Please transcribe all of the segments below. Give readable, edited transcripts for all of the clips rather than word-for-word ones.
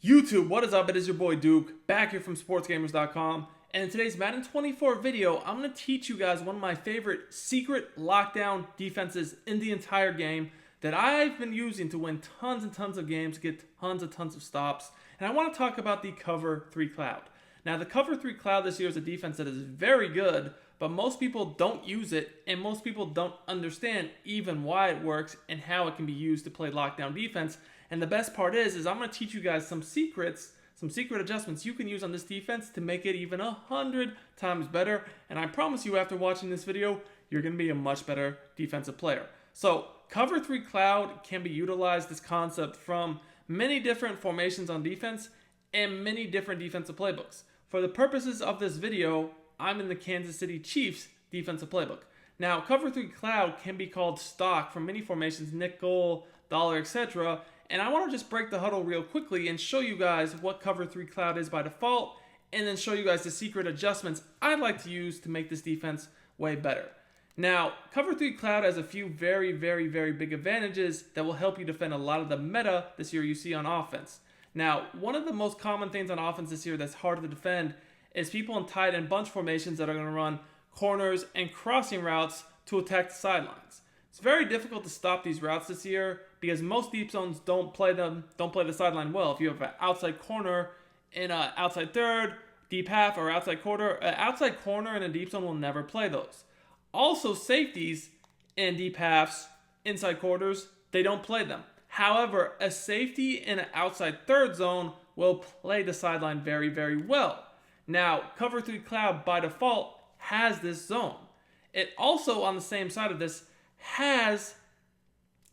YouTube, what is up? It is your boy Duke, back here from sportsgamers.com. And in today's Madden 24 video, I'm going to teach you guys one of my favorite secret lockdown defenses in the entire game that I've been using to win tons and tons of games, get tons of stops. And I want to talk about the Cover 3 Cloud. Now, the Cover 3 Cloud this year is a defense that is very good, but most people don't use it, and most people don't understand even why it works and how it can be used to play lockdown defense. And the best part is I'm going to teach you guys some secret adjustments you can use on this defense to make it even 100 times better. And I promise you, after watching this video, you're going to be a much better defensive player. So Cover 3 Cloud can be utilized, this concept, from many different formations on defense and many different defensive playbooks. For the purposes of this video, I'm in the Kansas City Chiefs defensive playbook. Now, Cover 3 Cloud can be called stock from many formations, nickel, dollar, etc. And I want to just break the huddle real quickly and show you guys what Cover 3 Cloud is by default, and then show you guys the secret adjustments I'd like to use to make this defense way better. Now, Cover 3 Cloud has a few very big advantages that will help you defend a lot of the meta this year you see on offense. Now, one of the most common things on offense this year that's hard to defend is people in tight end bunch formations that are going to run corners and crossing routes to attack the sidelines. It's very difficult to stop these routes this year because most deep zones don't play the sideline well. If you have an outside corner in an outside third, deep half, or outside corner in a deep zone will never play those. Also, safeties in deep halves, inside quarters, they don't play them. However, a safety in an outside third zone will play the sideline very well. Now, Cover 3 Cloud by default has this zone. It also, on the same side of this, has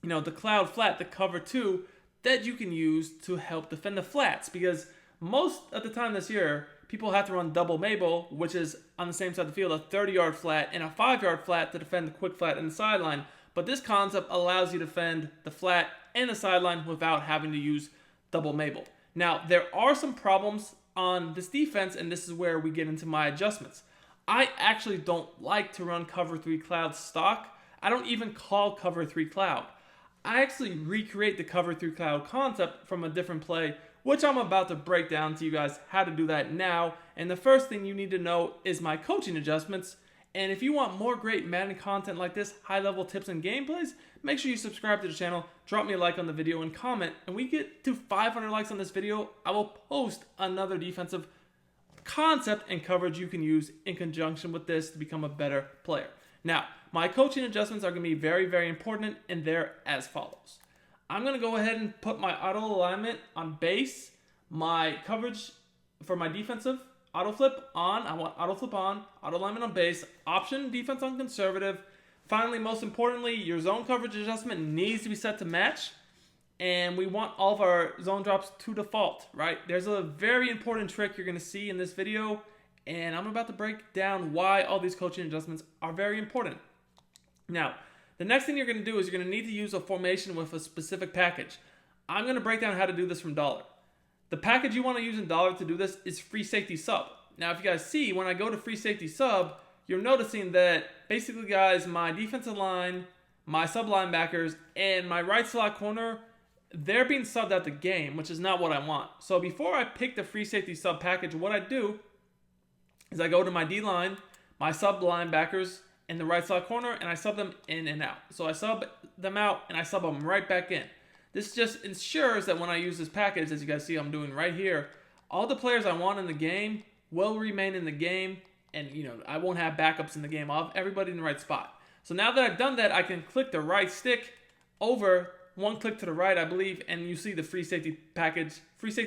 the cloud flat, the Cover 2, that you can use to help defend the flats, because most of the time this year people have to run double Mabel, which is on the same side of the field, a 30-yard flat and a 5-yard flat to defend the quick flat and the sideline. But this concept allows you to defend the flat and the sideline without having to use double Mabel. Now, there are some problems on this defense, and this is where we get into my adjustments. I actually don't like to run Cover 3 Cloud stock. I don't even call Cover 3 Cloud. I actually recreate the Cover 3 Cloud concept from a different play, which I'm about to break down to you guys how to do that now. And the first thing you need to know is my coaching adjustments. And if you want more great Madden content like this, high-level tips and gameplays, make sure you subscribe to the channel, drop me a like on the video, and comment. And we get to 500 likes on this video, I will post another defensive concept and coverage you can use in conjunction with this to become a better player. Now, my coaching adjustments are going to be very important, and they're as follows. I'm going to go ahead and put my auto alignment on base, my coverage for my defensive auto flip on. I want auto flip on, auto alignment on base, option defense on conservative. Finally, most importantly, your zone coverage adjustment needs to be set to match, and we want all of our zone drops to default, right? There's a very important trick you're going to see in this video, and I'm about to break down why all these coaching adjustments are very important. Now, the next thing you're going to do is you're going to need to use a formation with a specific package. I'm going to break down how to do this from dollar. The package you want to use in dollar to do this is free safety sub. Now, if you guys see, when I go to free safety sub, you're noticing that basically, guys, my defensive line, my sub linebackers, and my right slot corner, they're being subbed out the game, which is not what I want. So before I pick the free safety sub package, what I do is I go to my D-line, my sub linebackers, in the right slot corner, and I sub them in and out. So I sub them out, and I sub them right back in. This just ensures that when I use this package, as you guys see I'm doing right here, all the players I want in the game will remain in the game, and I won't have backups in the game. I'll have everybody in the right spot. So now that I've done that, I can click the right stick over, one click to the right, I believe, and you see the free safety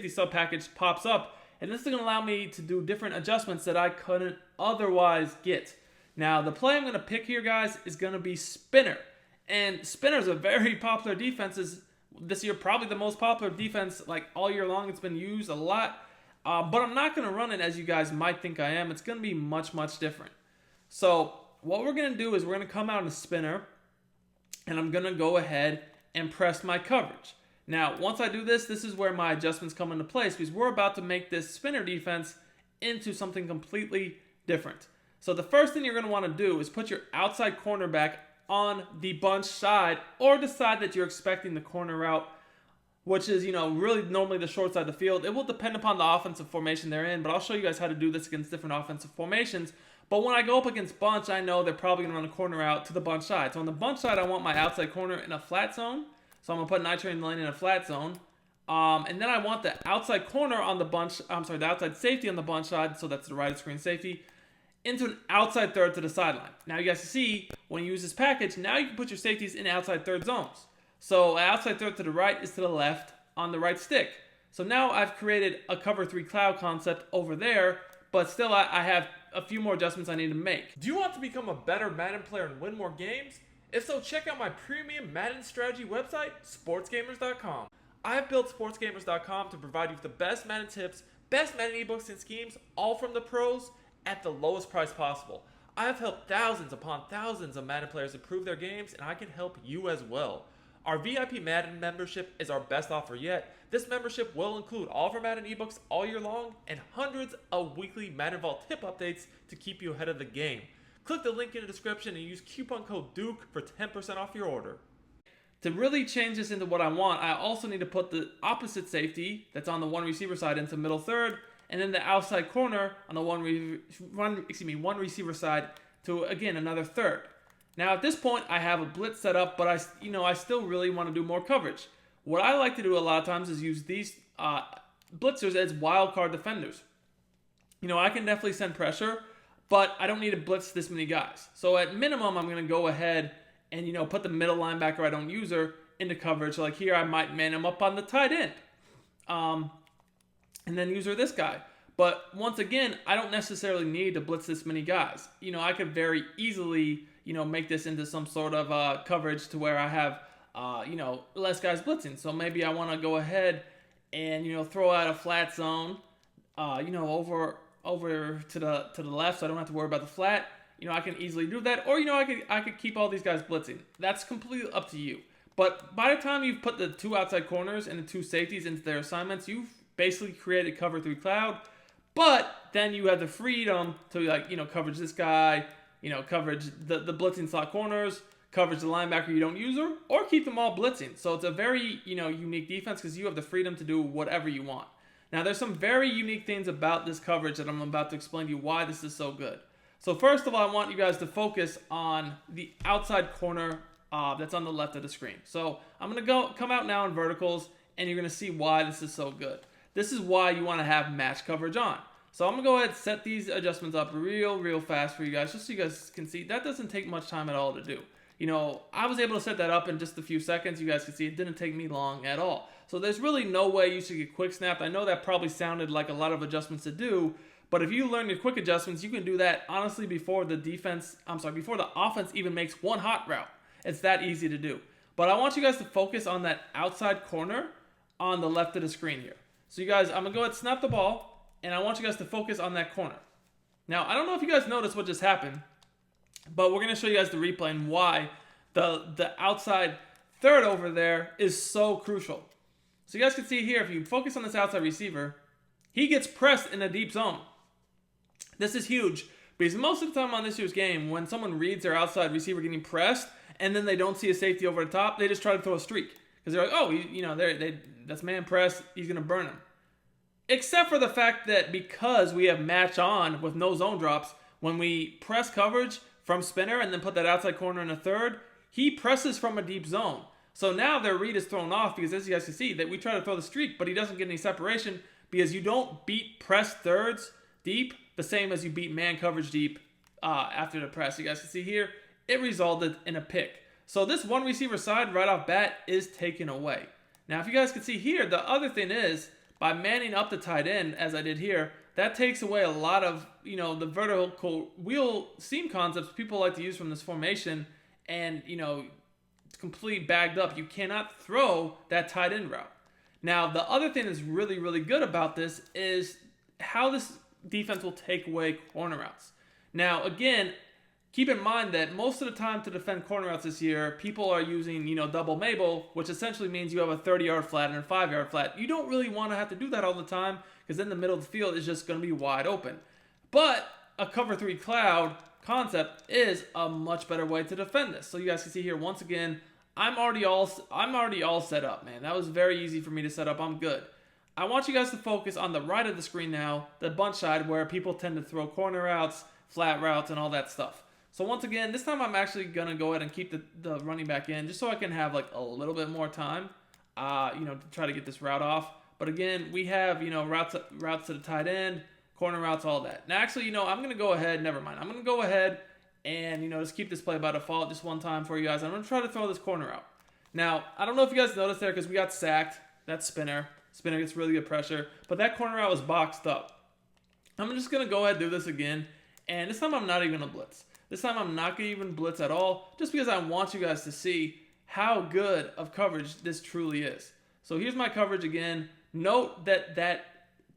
sub package pops up, and this is going to allow me to do different adjustments that I couldn't otherwise get. Now, the play I'm going to pick here, guys, is going to be spinner. And spinner is a very popular defense. This year, probably the most popular defense, like all year long. It's been used a lot. But I'm not going to run it as you guys might think I am. It's going to be much different. So what we're going to do is we're going to come out in a spinner, and I'm going to go ahead and press my coverage. Now, once I do this, this is where my adjustments come into place, because we're about to make this spinner defense into something completely different. So the first thing you're going to want to do is put your outside cornerback on the bunch side, or the side that you're expecting the corner route which is, really normally the short side of the field. It will depend upon the offensive formation they're in, but I'll show you guys how to do this against different offensive formations. But when I go up against bunch, I know they're probably going to run a corner out to the bunch side. So on the bunch side, I want my outside corner in a flat zone. So I'm going to put Nitrate Lane in a flat zone. And then I want the outside corner on the bunch, the outside safety on the bunch side, so that's the right of screen safety, into an outside third to the sideline. Now you guys can see, when you use this package, now you can put your safeties in outside third zones. So outside third to the right is to the left on the right stick. So now I've created a cover 3 cloud concept over there, but still I have a few more adjustments I need to make. Do you want to become a better Madden player and win more games? If so, check out my premium Madden strategy website, sportsgamers.com. I've built sportsgamers.com to provide you with the best Madden tips, best Madden ebooks and schemes, all from the pros at the lowest price possible. I have helped thousands upon thousands of Madden players improve their games, and I can help you as well. Our VIP Madden membership is our best offer yet. This membership will include all of our Madden ebooks all year long and hundreds of weekly Madden Vault tip updates to keep you ahead of the game. Click the link in the description and use coupon code DUKE for 10% off your order. To really change this into what I want, I also need to put the opposite safety that's on the one receiver side into middle third, and then the outside corner on the one receiver side to, again, another third. Now at this point, I have a blitz set up, but I still really want to do more coverage. What I like to do a lot of times is use these blitzers as wild card defenders. I can definitely send pressure, but I don't need to blitz this many guys. So at minimum, I'm going to go ahead and, put the middle linebacker I don't use her into coverage. So like here, I might man him up on the tight end. And then use her this guy. But once again, I don't necessarily need to blitz this many guys. I could very easily, make this into some sort of coverage to where I have, less guys blitzing. So maybe I want to go ahead and, throw out a flat zone, over to the left, so I don't have to worry about the flat. I can easily do that, or I could keep all these guys blitzing. That's completely up to you. But by the time you've put the 2 outside corners and the 2 safeties into their assignments, you've basically created cover 3 cloud. But then you have the freedom to coverage this guy, coverage the blitzing slot corners, coverage the linebacker you don't use her, or keep them all blitzing. So it's a very unique defense because you have the freedom to do whatever you want. Now there's some very unique things about this coverage that I'm about to explain to you why this is so good. So first of all, I want you guys to focus on the outside corner that's on the left of the screen. So I'm going to come out now in verticals, and you're going to see why this is so good. This is why you want to have match coverage on. So I'm going to go ahead and set these adjustments up real fast for you guys, just so you guys can see. That doesn't take much time at all to do. I was able to set that up in just a few seconds. You guys can see it didn't take me long at all. So there's really no way you should get quick snapped. I know that probably sounded like a lot of adjustments to do, but if you learn your quick adjustments, you can do that honestly before the offense even makes one hot route. It's that easy to do. But I want you guys to focus on that outside corner on the left of the screen here. So you guys, I'm going to go ahead and snap the ball, and I want you guys to focus on that corner. Now, I don't know if you guys noticed what just happened, but we're going to show you guys the replay and why the outside third over there is so crucial. So you guys can see here, if you focus on this outside receiver, he gets pressed in a deep zone. This is huge because most of the time on this year's game, when someone reads their outside receiver getting pressed and then they don't see a safety over the top, they just try to throw a streak because they're like, oh, that's man press, he's going to burn him. Except for the fact that because we have match on with no zone drops, when we press coverage from spinner and then put that outside corner in a third, he presses from a deep zone. So now their read is thrown off because, as you guys can see, that we try to throw the streak, but he doesn't get any separation because you don't beat press thirds deep the same as you beat man coverage deep after the press. You guys can see here, it resulted in a pick. So this one receiver side right off bat is taken away. Now, if you guys can see here, the other thing is, by manning up the tight end, as I did here, that takes away a lot of, the vertical wheel seam concepts people like to use from this formation, and, it's completely bagged up. You cannot throw that tight end route. Now, the other thing that's really good about this is how this defense will take away corner routes. Now, again, keep in mind that most of the time to defend corner routes this year, people are using, double Mabel, which essentially means you have a 30-yard flat and a 5-yard flat. You don't really want to have to do that all the time because then the middle of the field is just going to be wide open. But a cover 3 cloud concept is a much better way to defend this. So you guys can see here, once again, I'm already all set up, man. That was very easy for me to set up. I'm good. I want you guys to focus on the right of the screen now, the bunch side where people tend to throw corner routes, flat routes, and all that stuff. So once again, this time I'm actually going to go ahead and keep the running back in just so I can have like a little bit more time, to try to get this route off. But again, we have, routes to the tight end, corner routes, all that. Now actually, I'm going to go ahead, never mind. I'm going to go ahead and, just keep this play by default just one time for you guys. I'm going to try to throw this corner out. Now, I don't know if you guys noticed there because we got sacked. That's Spinner. Spinner gets really good pressure. But that corner out was boxed up. I'm just going to go ahead and do this again. And this time I'm not even going to blitz. This time I'm not going to even blitz at all. Just because I want you guys to see how good of coverage this truly is. So here's my coverage again. Note that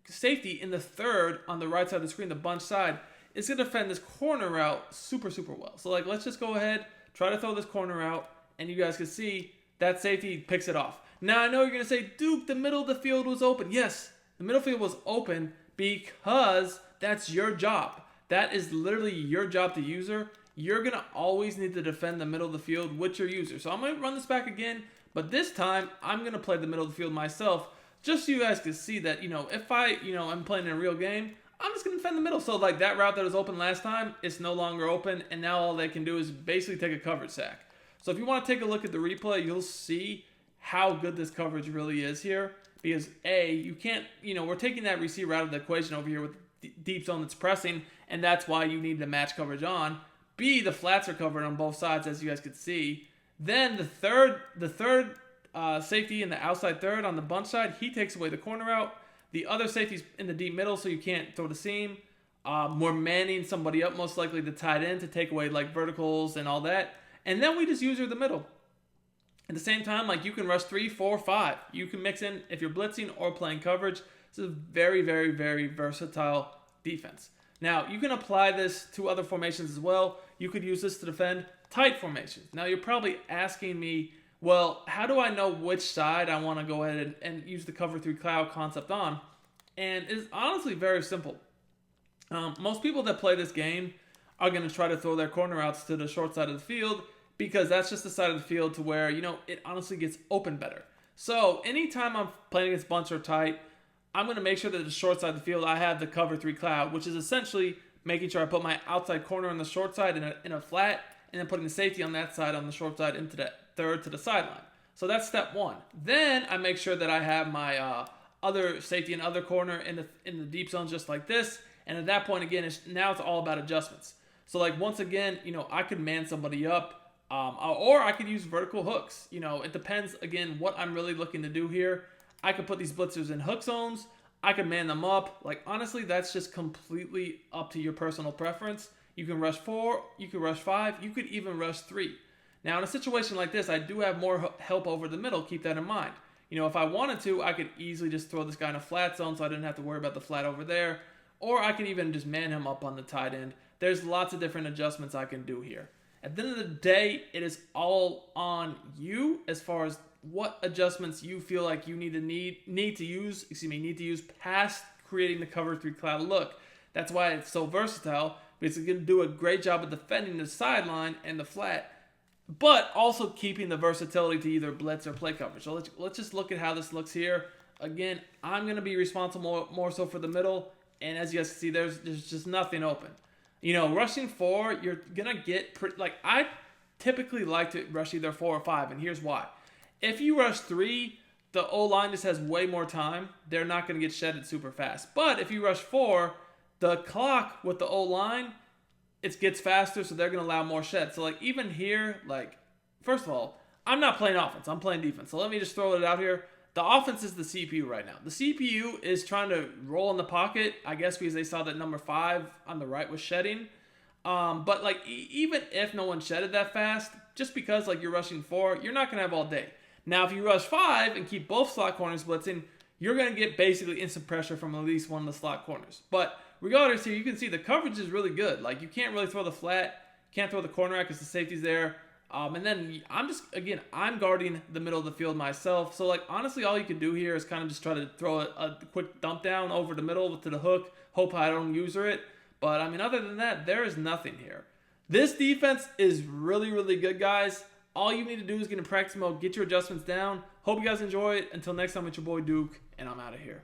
safety in the third on the right side of the screen, the bunch side, is going to defend this corner route super, super well. So let's just go ahead, try to throw this corner out, and you guys can see that safety picks it off. Now, I know you're going to say, Duke, the middle of the field was open. Yes, the middle field was open because that's your job. That is literally your job to user. You're going to always need to defend the middle of the field with your user. So I'm going to run this back again, but this time I'm going to play the middle of the field myself just so you guys can see that, if I'm playing in a real game, I'm just going to defend the middle. So that route that was open last time, it's no longer open, and now all they can do is basically take a coverage sack. So if you want to take a look at the replay, you'll see how good this coverage really is here. Because A, you can't, we're taking that receiver out of the equation over here with deep zone that's pressing, and that's why you need the match coverage on. B, the flats are covered on both sides, as you guys can see. Then the third safety in the outside third on the bunch side, he takes away the corner out. The other safety's in the deep middle, so you can't throw the seam. We're manning somebody up, most likely the tight end, to take away verticals and all that. And then we just use her the middle. At the same time, you can rush 3, 4, 5. You can mix in if you're blitzing or playing coverage. This is a very, very, very versatile defense. Now, you can apply this to other formations as well. You could use this to defend tight formations. Now, you're probably asking me, well, how do I know which side I want to go ahead and use the cover 3 cloud concept on? And it's honestly very simple. Most people that play this game are going to try to throw their corner outs to the short side of the field because that's just the side of the field to where, it honestly gets open better. So anytime I'm playing against bunch or tight, I'm going to make sure that the short side of the field, I have the cover 3 cloud, which is essentially making sure I put my outside corner on the short side in a flat, and then putting the safety on that side, on the short side, into that third to the sideline. So that's step one. Then I make sure that I have my other safety and other corner in the deep zone just like this. And at that point, again, now it's all about adjustments. So once again, I could man somebody up, or I could use vertical hooks. It depends, again, what I'm really looking to do here. I could put these blitzers in hook zones. I could man them up. Honestly, that's just completely up to your personal preference. You can rush 4, you can rush 5, you could even rush 3. Now, in a situation like this, I do have more help over the middle. Keep that in mind. If I wanted to, I could easily just throw this guy in a flat zone so I didn't have to worry about the flat over there. Or I could even just man him up on the tight end. There's lots of different adjustments I can do here. At the end of the day, it is all on you as far as what adjustments you feel like you need to use past creating the cover 3 cloud look. That's why it's so versatile, because it's going to do a great job of defending the sideline and the flat, but also keeping the versatility to either blitz or play coverage. So let's just look at how this looks here. Again, I'm going to be responsible more so for the middle, and as you guys can see, there's just nothing open. Rushing 4, you're going to get I typically like to rush either 4 or 5, and here's why. If you rush 3, the O-line just has way more time. They're not going to get shedded super fast. But if you rush 4, the clock with the O-line, it gets faster, so they're going to allow more shed. So even here, first of all, I'm not playing offense. I'm playing defense. So let me just throw it out here. The offense is the CPU right now. The CPU is trying to roll in the pocket, I guess because they saw that number 5 on the right was shedding. But even if no one shedded that fast, just because you're rushing 4, you're not going to have all day. Now, if you rush 5 and keep both slot corners blitzing, you're going to get basically instant pressure from at least one of the slot corners. But regardless here, you can see the coverage is really good. You can't really throw the flat, can't throw the corner out because the safety's there. And then I'm guarding the middle of the field myself. So honestly, all you can do here is kind of just try to throw a quick dump down over the middle to the hook. Hope I don't user it. But other than that, there is nothing here. This defense is really, really good, guys. All you need to do is get in practice mode, get your adjustments down. Hope you guys enjoy it. Until next time, it's your boy Duke, and I'm out of here.